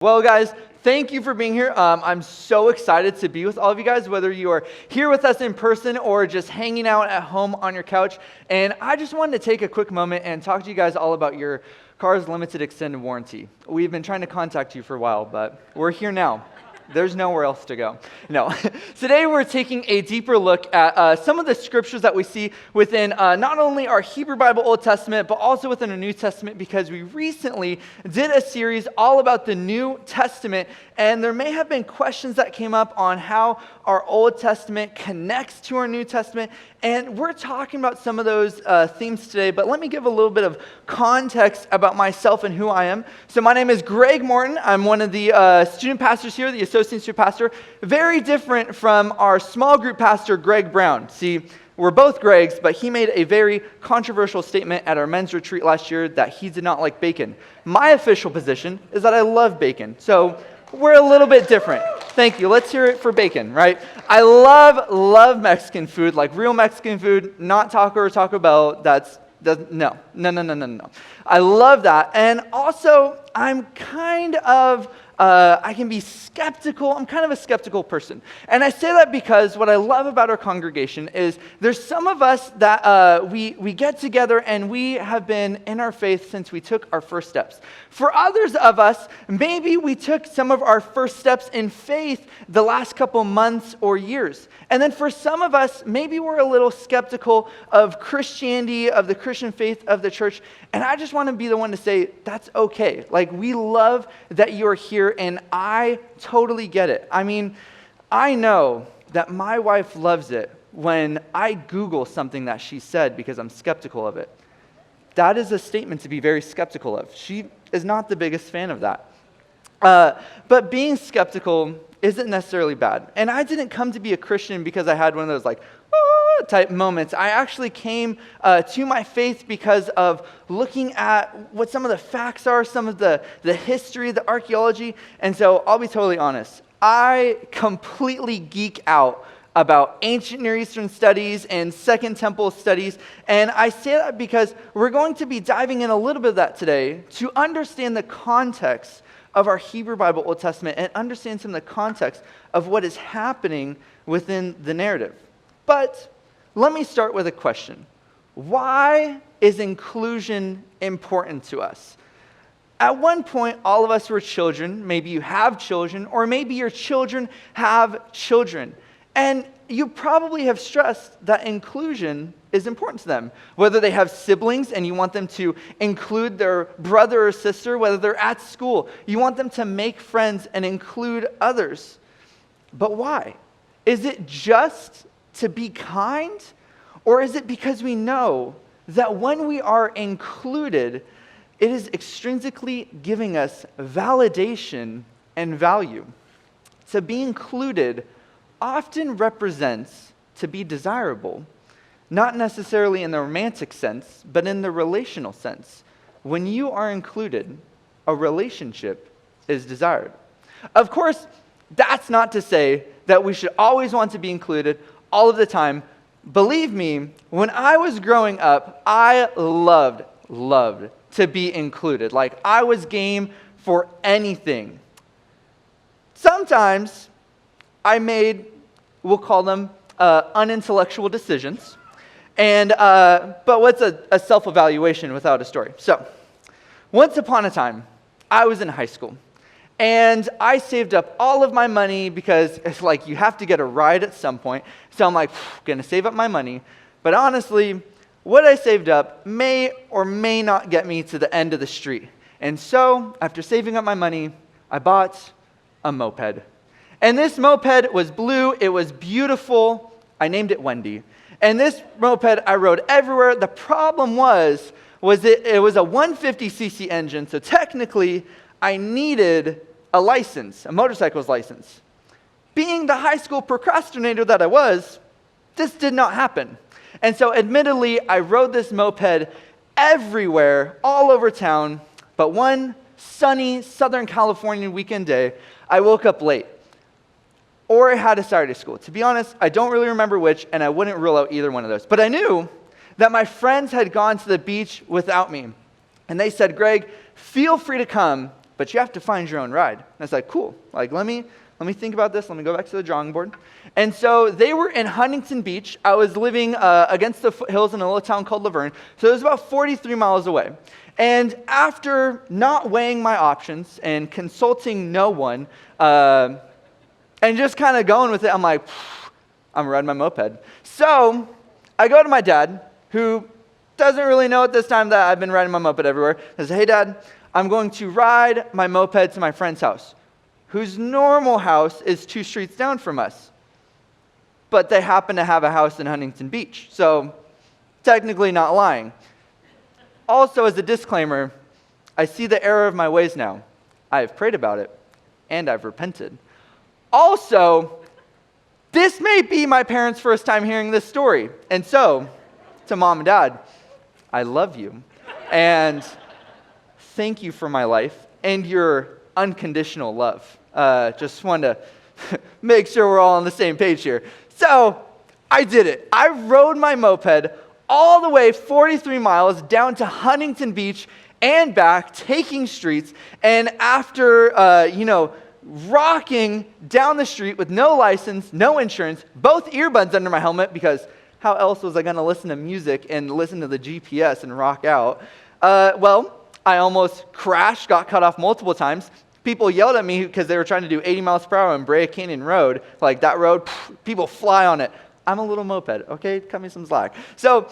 Well, guys, thank you for being here. I'm so excited to be with all of you guys, whether you are here with us in person or just hanging out at home on your couch. And I just wanted to take a quick moment and talk to you guys all about your car's limited extended warranty. We've been trying to contact you for a while, but we're here now. There's nowhere else to go. No. Today we're taking a deeper look at some of the scriptures that we see within not only our Hebrew Bible Old Testament, but also within our New Testament, because we recently did a series all about the New Testament, and there may have been questions that came up on how our Old Testament connects to our New Testament, and we're talking about some of those themes today, but let me give a little bit of context about myself and who I am. So my name is Greg Morton. I'm one of the student pastors here, the associate student pastor. Very different from our small group pastor, Greg Brown. See, we're both Gregs, but he made a very controversial statement at our men's retreat last year that he did not like bacon. My official position is that I love bacon. So we're a little bit different. Thank you. Let's hear it for bacon, right? I love Mexican food, like real Mexican food, not taco or Taco Bell. No. I love that. And also, I'm kind of I can be skeptical. I'm kind of a skeptical person. And I say that because what I love about our congregation is there's some of us that we get together and we have been in our faith since we took our first steps. For others of us, maybe we took some of our first steps in faith the last couple months or years. And then for some of us, maybe we're a little skeptical of Christianity, of the Christian faith of the church. And I just want to be the one to say, that's okay. Like, we love that you're here, and I totally get it. I mean, I know that my wife loves it when I Google something that she said because I'm skeptical of it. That is a statement to be very skeptical of. She is not the biggest fan of that. But being skeptical isn't necessarily bad. And I didn't come to be a Christian because I had one of those like, type moments. I actually came to my faith because of looking at what some of the facts are, some of the history, the archaeology. And so I'll be totally honest. I completely geek out about ancient Near Eastern studies and Second Temple studies. And I say that because we're going to be diving in a little bit of that today to understand the context of our Hebrew Bible Old Testament and understand some of the context of what is happening within the narrative. But let me start with a question. Why is inclusion important to us? At one point, all of us were children. Maybe you have children, or maybe your children have children. And you probably have stressed that inclusion is important to them. Whether they have siblings and you want them to include their brother or sister, whether they're at school, you want them to make friends and include others. But why? Is it just to be kind? Or is it because we know that when we are included, it is extrinsically giving us validation and value? To be included often represents to be desirable, not necessarily in the romantic sense, but in the relational sense. When you are included, a relationship is desired. Of course, that's not to say that we should always want to be included all of the time. Believe me, when I was growing up, I loved to be included. Like, I was game for anything. Sometimes I made, we'll call them unintellectual decisions. And but what's a self-evaluation without a story? So, once upon a time, I was in high school. And I saved up all of my money because it's like you have to get a ride at some point. So I'm like, gonna save up my money. But honestly, what I saved up may or may not get me to the end of the street. And so, after saving up my money, I bought a moped. And this moped was blue, it was beautiful. I named it Wendy. And this moped I rode everywhere. The problem was it was a 150cc engine, so technically I needed a license, a motorcycle's license. Being the high school procrastinator that I was, this did not happen. And so admittedly, I rode this moped everywhere, all over town, but one sunny Southern California weekend day, I woke up late. Or I had a Saturday school. To be honest, I don't really remember which, and I wouldn't rule out either one of those. But I knew that my friends had gone to the beach without me. And they said, Greg, feel free to come but you have to find your own ride. And I was like, cool. Like, let me think about this. Let me go back to the drawing board. And so they were in Huntington Beach. I was living against the foothills in a little town called Laverne. So it was about 43 miles away. And after not weighing my options and consulting no one, and just kind of going with it, I'm like, I'm riding my moped. So I go to my dad, who doesn't really know at this time that I've been riding my moped everywhere. I say, hey, Dad, I'm going to ride my moped to my friend's house, whose normal house is 2 streets down from us. But they happen to have a house in Huntington Beach, so technically not lying. Also, as a disclaimer, I see the error of my ways now. I have prayed about it, and I've repented. Also, this may be my parents' first time hearing this story. And so, to Mom and Dad, I love you. And thank you for my life and your unconditional love. Just wanted to make sure we're all on the same page here. So, I did it. I rode my moped all the way 43 miles down to Huntington Beach and back, taking streets. And after, rocking down the street with no license, no insurance, both earbuds under my helmet, because how else was I going to listen to music and listen to the GPS and rock out? I almost crashed, got cut off multiple times. People yelled at me because they were trying to do 80 miles per hour on Brea Canyon Road. Like that road, people fly on it. I'm a little moped, okay? Cut me some slack. So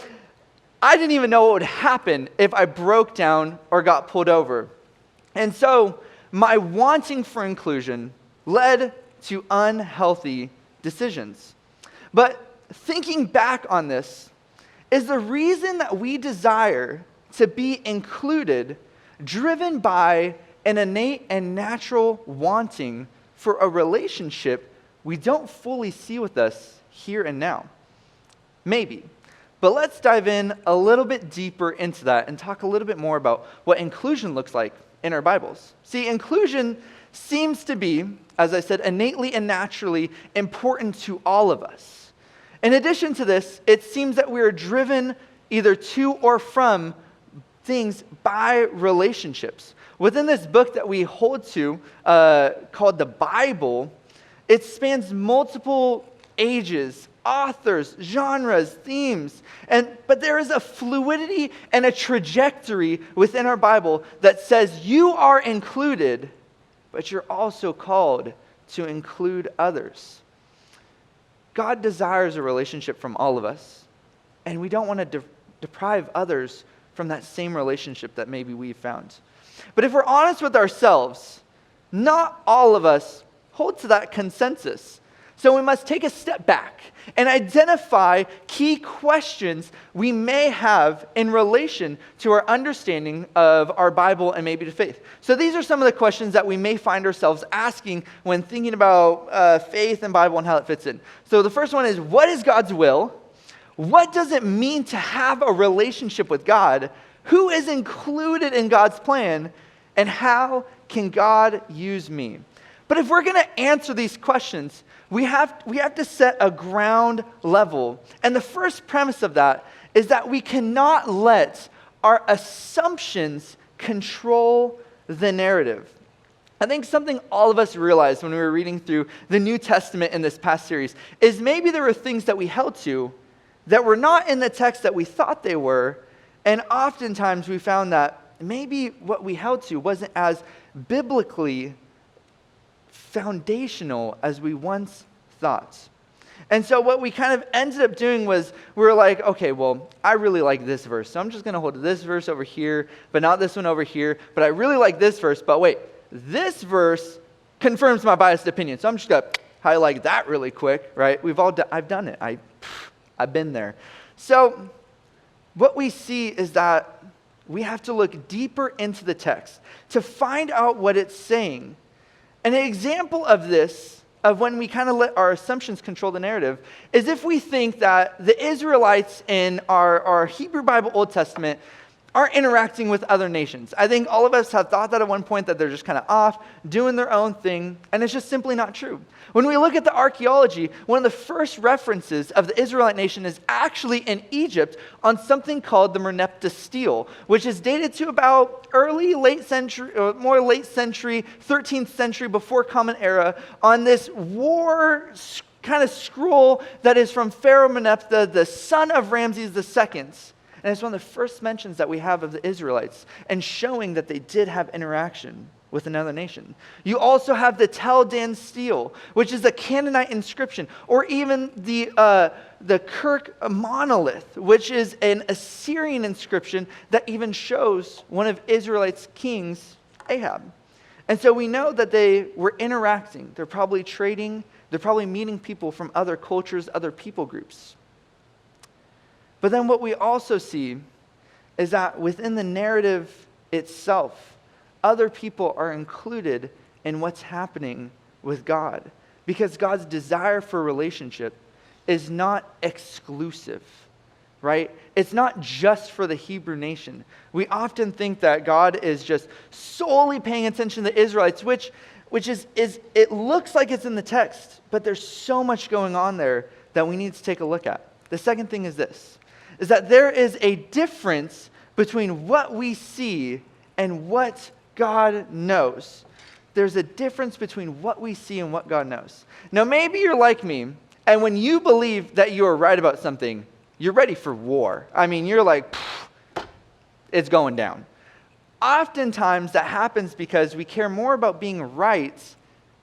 I didn't even know what would happen if I broke down or got pulled over. And so my wanting for inclusion led to unhealthy decisions. But thinking back on this, is the reason that we desire to be included driven by an innate and natural wanting for a relationship we don't fully see with us here and now? Maybe. But let's dive in a little bit deeper into that and talk a little bit more about what inclusion looks like in our Bibles. See, inclusion seems to be, as I said, innately and naturally important to all of us. In addition to this, it seems that we are driven either to or from things by relationships. Within this book that we hold to, called the Bible, it spans multiple ages, authors, genres, themes, but there is a fluidity and a trajectory within our Bible that says you are included, but you're also called to include others. God desires a relationship from all of us, and we don't want to deprive others from that same relationship that maybe we've found. But if we're honest with ourselves, not all of us hold to that consensus. So we must take a step back and identify key questions we may have in relation to our understanding of our Bible and maybe to faith. So these are some of the questions that we may find ourselves asking when thinking about faith and Bible and how it fits in. So the first one is, what is God's will? What does it mean to have a relationship with God? Who is included in God's plan? And how can God use me? But if we're going to answer these questions, we have to set a ground level. And the first premise of that is that we cannot let our assumptions control the narrative. I think something all of us realized when we were reading through the New Testament in this past series is maybe there were things that we held to that were not in the text that we thought they were, and oftentimes we found that maybe what we held to wasn't as biblically foundational as we once thought. And so what we kind of ended up doing was we were like, okay, well, I really like this verse, so I'm just going to hold this verse over here, but not this one over here. But I really like this verse, but wait, this verse confirms my biased opinion, so I'm just going to highlight that really quick, right? I've done it. I've been there. So what we see is that we have to look deeper into the text to find out what it's saying. An example of this, of when we kind of let our assumptions control the narrative, is if we think that the Israelites in our Hebrew Bible Old Testament aren't interacting with other nations. I think all of us have thought that at one point, that they're just kind of off, doing their own thing, and it's just simply not true. When we look at the archaeology, one of the first references of the Israelite nation is actually in Egypt on something called the Merneptah stele, which is dated to about late century, 13th century before Common Era, on this war kind of scroll that is from Pharaoh Merneptah, the son of Ramses II. And it's one of the first mentions that we have of the Israelites, and showing that they did have interaction with another nation. You also have the Tel Dan stele, which is a Canaanite inscription, or even the Kirk monolith, which is an Assyrian inscription that even shows one of Israelites' kings, Ahab. And so we know that they were interacting. They're probably trading. They're probably meeting people from other cultures, other people groups. But then what we also see is that within the narrative itself, other people are included in what's happening with God. Because God's desire for relationship is not exclusive, right? It's not just for the Hebrew nation. We often think that God is just solely paying attention to the Israelites, which is it looks like it's in the text, but there's so much going on there that we need to take a look at. The second thing is this, is that there is a difference between what we see and what God knows. There's a difference between what we see and what God knows. Now, maybe you're like me, and when you believe that you are right about something, you're ready for war. I mean, you're like, it's going down. Oftentimes, that happens because we care more about being right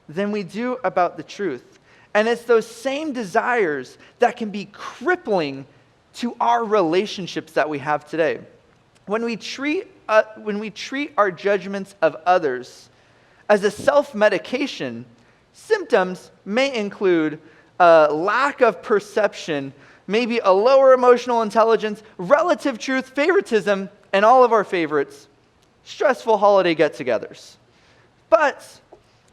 than we do about the truth. And it's those same desires that can be crippling to our relationships that we have today. When we treat our judgments of others as a self-medication, symptoms may include a lack of perception, maybe a lower emotional intelligence, relative truth, favoritism, and all of our favorites, stressful holiday get-togethers. But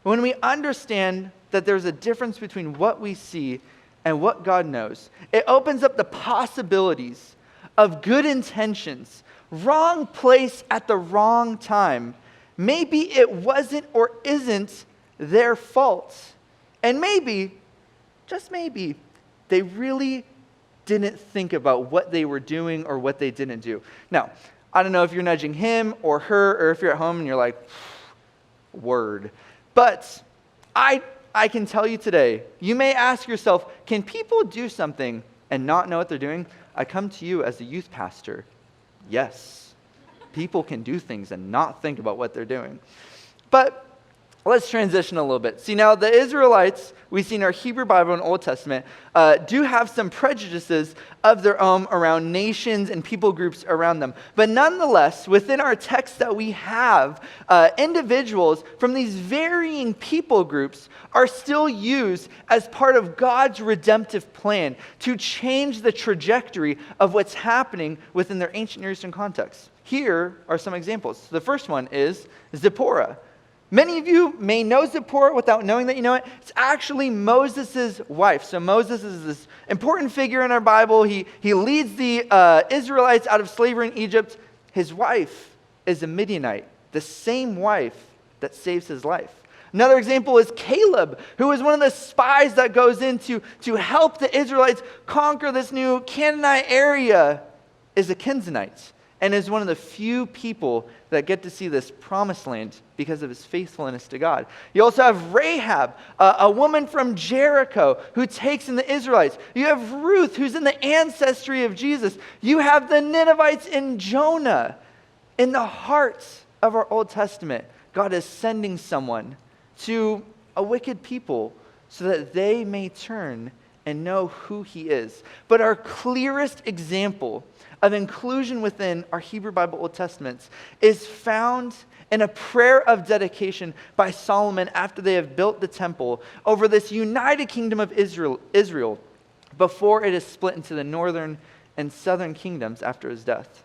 when we understand that there's a difference between what we see and what God knows, it opens up the possibilities of good intentions, wrong place at the wrong time. Maybe it wasn't or isn't their fault. And maybe, just maybe, they really didn't think about what they were doing or what they didn't do. Now, I don't know if you're nudging him or her, or if you're at home and you're like, word. But I can tell you today, you may ask yourself, can people do something and not know what they're doing? I come to you as a youth pastor. Yes, people can do things and not think about what they're doing. But let's transition a little bit. See, now the Israelites, we see in our Hebrew Bible and Old Testament, do have some prejudices of their own around nations and people groups around them. But nonetheless, within our text that we have, individuals from these varying people groups are still used as part of God's redemptive plan to change the trajectory of what's happening within their ancient Near Eastern context. Here are some examples. The first one is Zipporah. Many of you may know Zipporah without knowing that you know it. It's actually Moses' wife. So Moses is this important figure in our Bible. He leads the Israelites out of slavery in Egypt. His wife is a Midianite, the same wife that saves his life. Another example is Caleb, who is one of the spies that goes in to help the Israelites conquer this new Canaanite area, is a Kenizzite, and is one of the few people that get to see this promised land because of his faithfulness to God. You also have Rahab, a woman from Jericho who takes in the Israelites. You have Ruth, who's in the ancestry of Jesus. You have the Ninevites in Jonah. In the heart of our Old Testament, God is sending someone to a wicked people so that they may turn and know who he is. But our clearest example of inclusion within our Hebrew Bible Old Testaments is found in a prayer of dedication by Solomon after they have built the temple over this united kingdom of Israel before it is split into the northern and southern kingdoms after his death.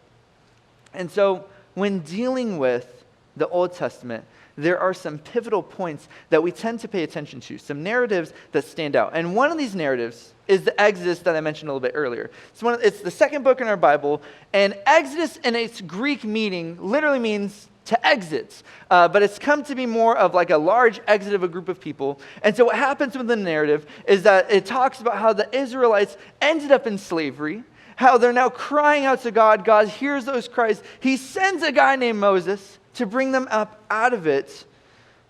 And so when dealing with the Old Testament, there are some pivotal points that we tend to pay attention to, some narratives that stand out. And one of these narratives is the Exodus that I mentioned a little bit earlier. It's the second book in our Bible, and Exodus in its Greek meaning literally means to exit, but it's come to be more of like a large exit of a group of people. And so what happens with the narrative is that it talks about how the Israelites ended up in slavery, how they're now crying out to God. God hears those cries. He sends a guy named Moses to bring them up out of it.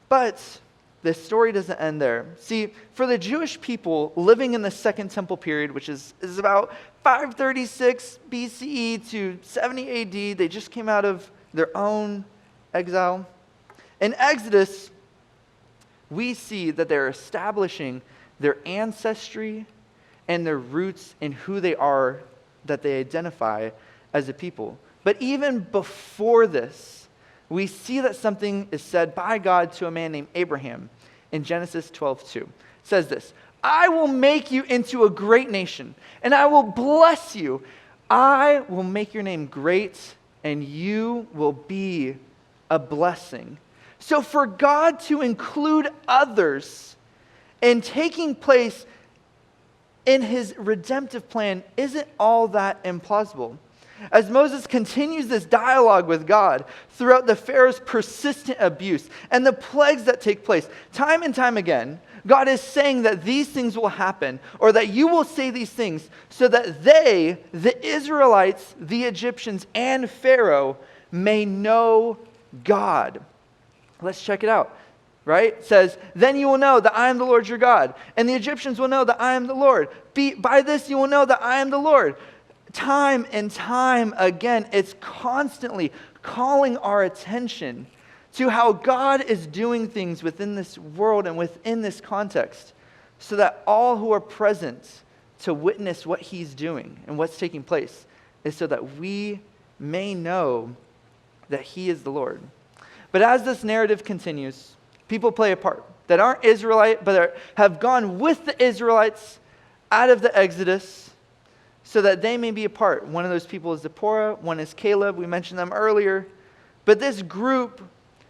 But the story doesn't end there. See, for the Jewish people living in the Second Temple period, which is about 536 BCE to 70 AD, they just came out of their own exile. In Exodus, we see that they're establishing their ancestry and their roots in who they are, that they identify as a people. But even before this, we see that something is said by God to a man named Abraham in Genesis 12:2. It says this, I will make you into a great nation, and I will bless you. I will make your name great, and you will be a blessing. So for God to include others in taking place in his redemptive plan isn't all that implausible. As Moses continues this dialogue with God throughout the Pharaoh's persistent abuse and the plagues that take place, time and time again, God is saying that these things will happen, or that you will say these things, so that they, the Israelites, the Egyptians, and Pharaoh may know God. Let's check it out. Right? It says, then you will know that I am the Lord your God, and the Egyptians will know that I am the Lord. By this you will know that I am the Lord. Time and time again, it's constantly calling our attention to how God is doing things within this world and within this context, so that all who are present to witness what he's doing and what's taking place is so that we may know that he is the Lord. But as this narrative continues, people play a part that aren't Israelite, but have gone with the Israelites out of the Exodus so that they may be a part. One of those people is Zipporah, one is Caleb. We mentioned them earlier. But this group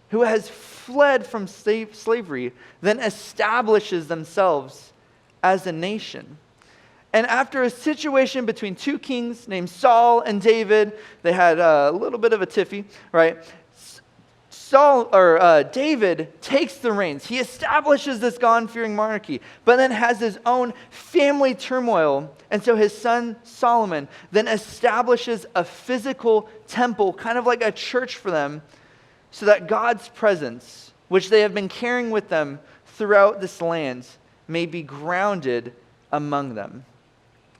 who has fled from slavery then establishes themselves as a nation. And after a situation between two kings named Saul and David, they had a little bit of a tiffy, right? David takes the reins. He establishes this God-fearing monarchy, but then has his own family turmoil. And so his son Solomon then establishes a physical temple, kind of like a church for them, so that God's presence, which they have been carrying with them throughout this land, may be grounded among them.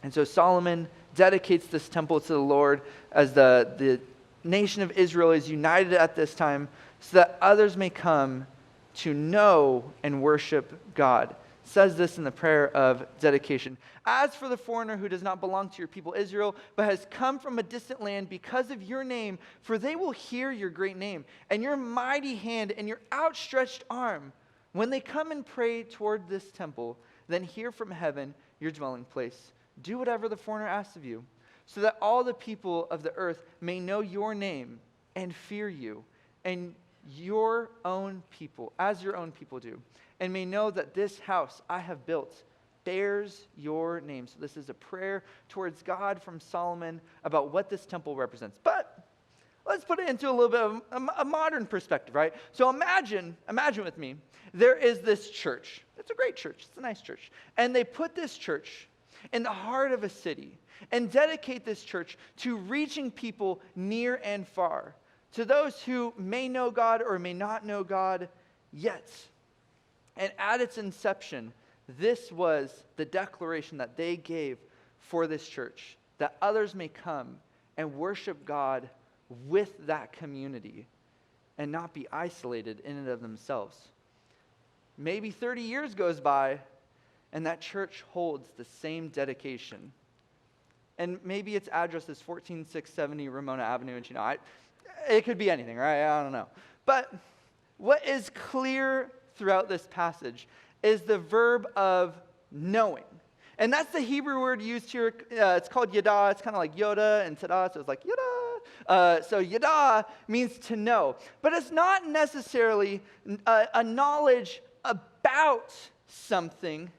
And so Solomon dedicates this temple to the Lord as the nation of Israel is united at this time, so that others may come to know and worship God. It says this in the prayer of dedication. As for the foreigner who does not belong to your people Israel, but has come from a distant land because of your name, for they will hear your great name and your mighty hand and your outstretched arm. When they come and pray toward this temple, then hear from heaven your dwelling place. Do whatever the foreigner asks of you, so that all the people of the earth may know your name and fear you, and your own people, as your own people do, and may know that this house I have built bears your name. So this is a prayer towards God from Solomon about what this temple represents. But let's put it into a little bit of a modern perspective, right? So imagine with me, there is this church. It's a great church. It's a nice church. And they put this church in the heart of a city and dedicate this church to reaching people near and far, to those who may know God or may not know God yet. And at its inception, this was the declaration that they gave for this church, that others may come and worship God with that community and not be isolated in and of themselves. Maybe 30 years goes by and that church holds the same dedication. And maybe its address is 14670 Ramona Avenue, and it could be anything, right? I don't know. But what is clear throughout this passage is the verb of knowing. And that's the Hebrew word used here. It's called yada. It's kind of like Yoda and tada, so it's like yada. So yada means to know. But it's not necessarily a knowledge about something,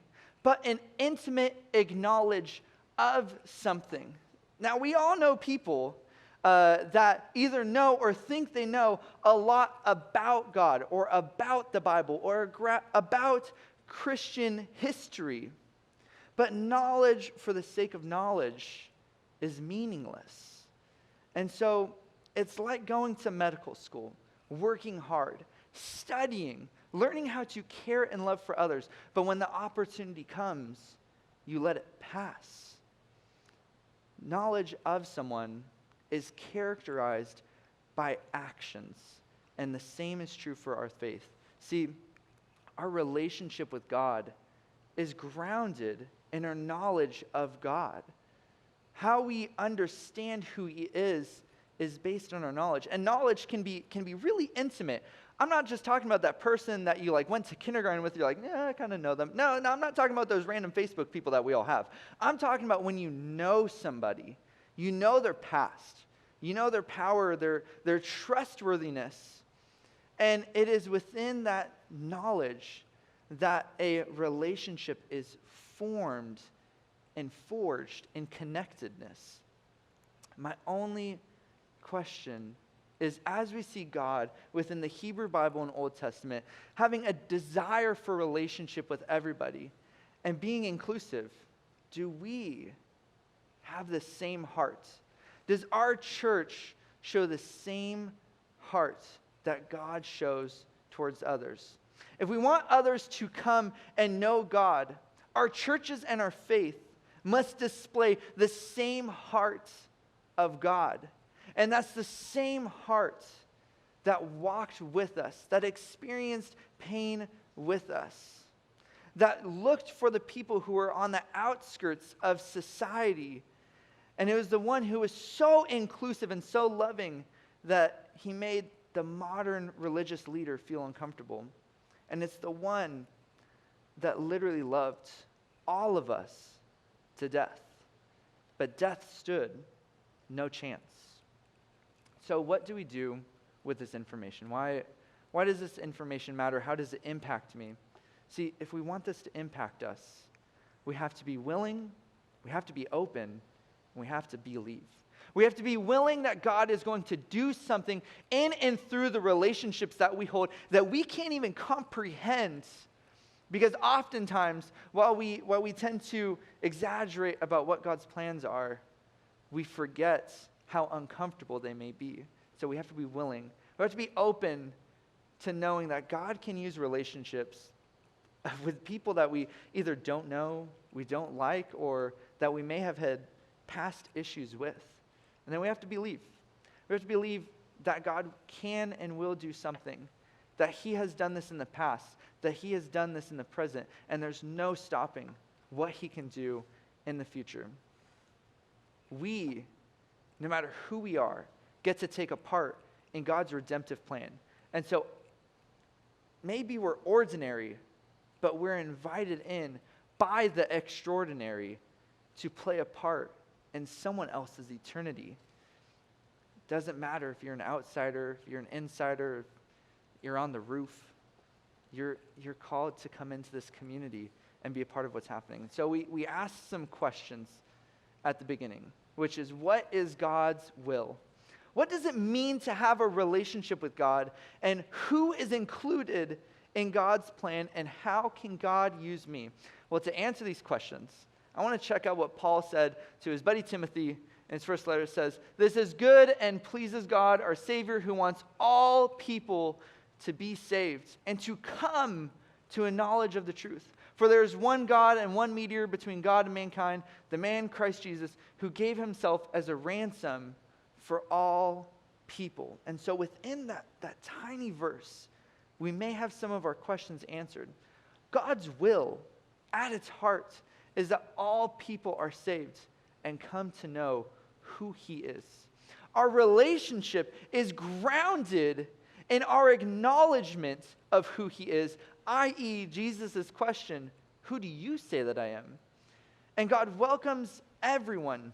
but an intimate acknowledge of something. Now, we all know people that either know or think they know a lot about God or about the Bible or about Christian history. But knowledge for the sake of knowledge is meaningless. And so it's like going to medical school, working hard, studying, learning how to care and love for others. But when the opportunity comes, you let it pass. Knowledge of someone is characterized by actions. And the same is true for our faith. See, our relationship with God is grounded in our knowledge of God. How we understand who He is based on our knowledge. And knowledge can be really intimate. I'm not just talking about that person that you went to kindergarten with. You're like, yeah, I kind of know them. No, I'm not talking about those random Facebook people that we all have. I'm talking about when you know somebody. You know their past. You know their power, their trustworthiness. And it is within that knowledge that a relationship is formed and forged in connectedness. My only question is, as we see God within the Hebrew Bible and Old Testament, having a desire for relationship with everybody and being inclusive, do we have the same heart? Does our church show the same heart that God shows towards others? If we want others to come and know God, our churches and our faith must display the same heart of God. And that's the same heart that walked with us, that experienced pain with us, that looked for the people who were on the outskirts of society. And it was the one who was so inclusive and so loving that he made the modern religious leader feel uncomfortable. And it's the one that literally loved all of us to death. But death stood no chance. So what do we do with this information? Why does this information matter? How does it impact me? See, if we want this to impact us, we have to be willing, we have to be open, and we have to believe. We have to be willing that God is going to do something in and through the relationships that we hold that we can't even comprehend. Because oftentimes, while we tend to exaggerate about what God's plans are, we forget how uncomfortable they may be. So we have to be willing. We have to be open to knowing that God can use relationships with people that we either don't know, we don't like, or that we may have had past issues with. And then we have to believe. We have to believe that God can and will do something, that He has done this in the past, that He has done this in the present, and there's no stopping what He can do in the future. We, no matter who we are, get to take a part in God's redemptive plan. And so maybe we're ordinary, but we're invited in by the extraordinary to play a part in someone else's eternity. It doesn't matter if you're an outsider, if you're an insider, if you're on the roof. You're called to come into this community and be a part of what's happening. So we asked some questions at the beginning, which is, what is God's will? What does it mean to have a relationship with God? And who is included in God's plan? And how can God use me? Well, to answer these questions, I want to check out what Paul said to his buddy Timothy in his first letter. It says, "This is good and pleases God, our Savior, who wants all people to be saved and to come to a knowledge of the truth. For there is one God and one mediator between God and mankind, the man Christ Jesus, who gave Himself as a ransom for all people." And so within that tiny verse, we may have some of our questions answered. God's will at its heart is that all people are saved and come to know who He is. Our relationship is grounded in our acknowledgement of who He is, i.e., Jesus' question, "Who do you say that I am?" And God welcomes everyone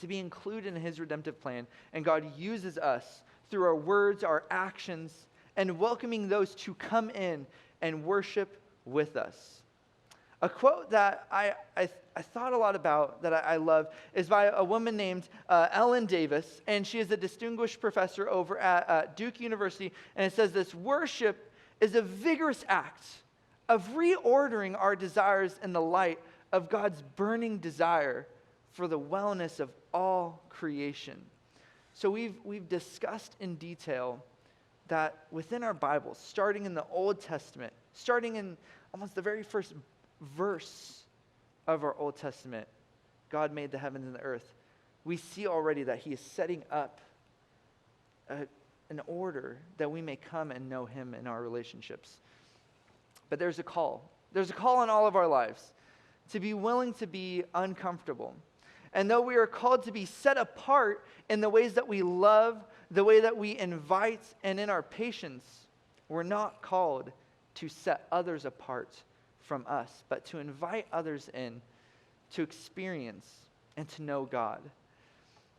to be included in his redemptive plan. And God uses us through our words, our actions, and welcoming those to come in and worship with us. A quote that I thought a lot about, that I love, is by a woman named Ellen Davis, and she is a distinguished professor over at Duke University, and it says this: worship is a vigorous act of reordering our desires in the light of God's burning desire for the wellness of all creation. So we've discussed in detail that within our Bible, starting in the Old Testament, starting in almost the very first verse of our Old Testament, God made the heavens and the earth. We see already that he is setting up an order that we may come and know him in our relationships. But there's a call. There's a call in all of our lives to be willing to be uncomfortable. And though we are called to be set apart in the ways that we love, the way that we invite, and in our patience, we're not called to set others apart from us, but to invite others in to experience and to know God.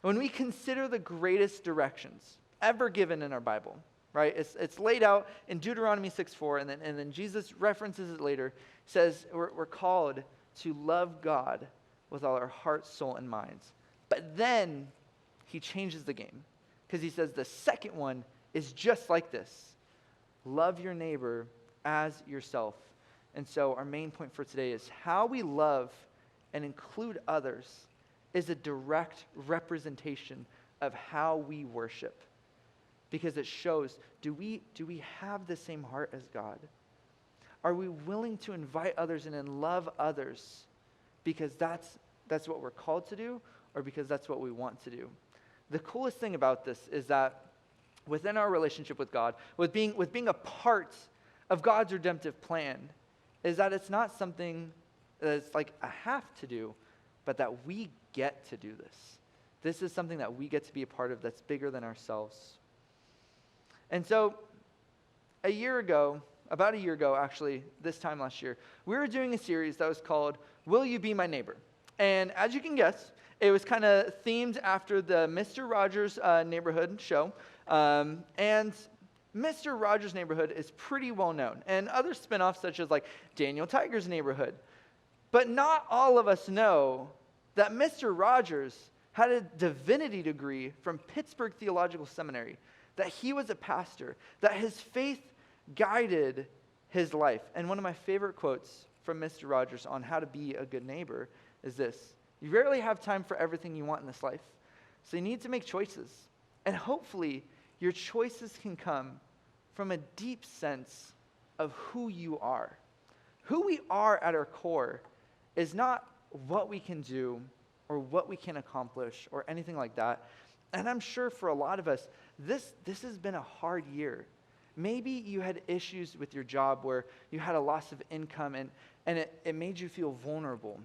When we consider the greatest directions ever given in our Bible, right? It's laid out in Deuteronomy 6:4, and then Jesus references it later. Says we're called to love God with all our heart, soul, and minds. But then he changes the game, because he says the second one is just like this: love your neighbor as yourself. And so our main point for today is how we love and include others is a direct representation of how we worship. Because it shows, do we have the same heart as God? Are we willing to invite others in and love others because that's what we're called to do, or because that's what we want to do? The coolest thing about this is that within our relationship with God, with being a part of God's redemptive plan, is that it's not something that's like a have to do, but that we get to do this. This is something that we get to be a part of that's bigger than ourselves. And so about a year ago, actually, this time last year, we were doing a series that was called Will You Be My Neighbor? And as you can guess, it was kind of themed after the Mr. Rogers Neighborhood show. And Mr. Rogers' Neighborhood is pretty well known, and other spinoffs such as like Daniel Tiger's Neighborhood. But not all of us know that Mr. Rogers had a divinity degree from Pittsburgh Theological Seminary, that he was a pastor, that his faith guided his life. And one of my favorite quotes from Mr. Rogers on how to be a good neighbor is this: you rarely have time for everything you want in this life, so you need to make choices. And hopefully, your choices can come from a deep sense of who you are. Who we are at our core is not what we can do or what we can accomplish or anything like that. And I'm sure for a lot of us, this has been a hard year. Maybe you had issues with your job where you had a loss of income and it made you feel vulnerable.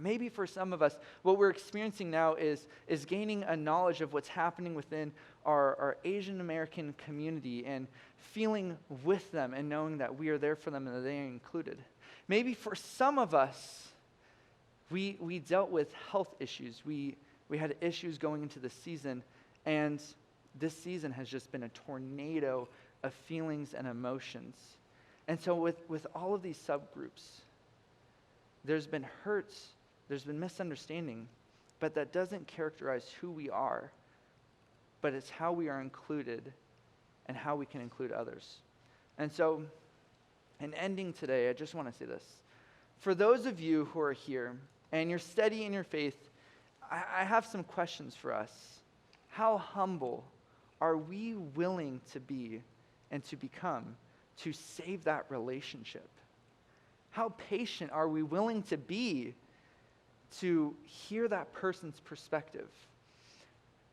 Maybe for some of us, what we're experiencing now is gaining a knowledge of what's happening within our Asian American community and feeling with them and knowing that we are there for them and that they are included. Maybe for some of us, we dealt with health issues. We had issues going into the season, and this season has just been a tornado of feelings and emotions. And so with all of these subgroups, there's been hurts, there's been misunderstanding, but that doesn't characterize who we are, but it's how we are included and how we can include others. And so, in ending today, I just want to say this. For those of you who are here and you're steady in your faith, I have some questions for us. How humble are we willing to be and to become to save that relationship? How patient are we willing to be to hear that person's perspective?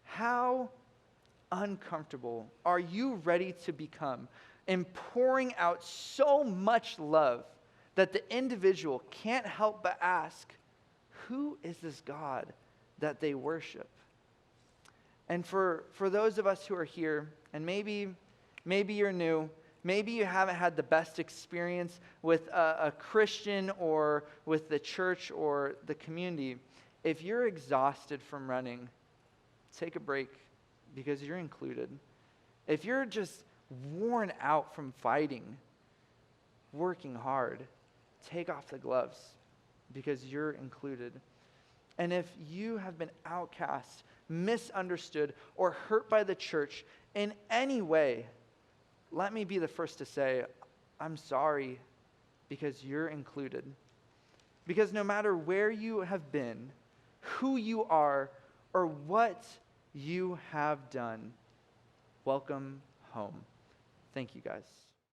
How uncomfortable are you ready to become in pouring out so much love that the individual can't help but ask, who is this God that they worship? And for those of us who are here, and maybe you're new, maybe you haven't had the best experience with a Christian or with the church or the community, If you're exhausted from running, take a break because you're included. If you're just worn out from fighting, working hard, take off the gloves because you're included. And if you have been outcast, misunderstood, or hurt by the church in any way, let me be the first to say, I'm sorry because you're included. Because no matter where you have been, who you are, or what you have done, welcome home. Thank you, guys.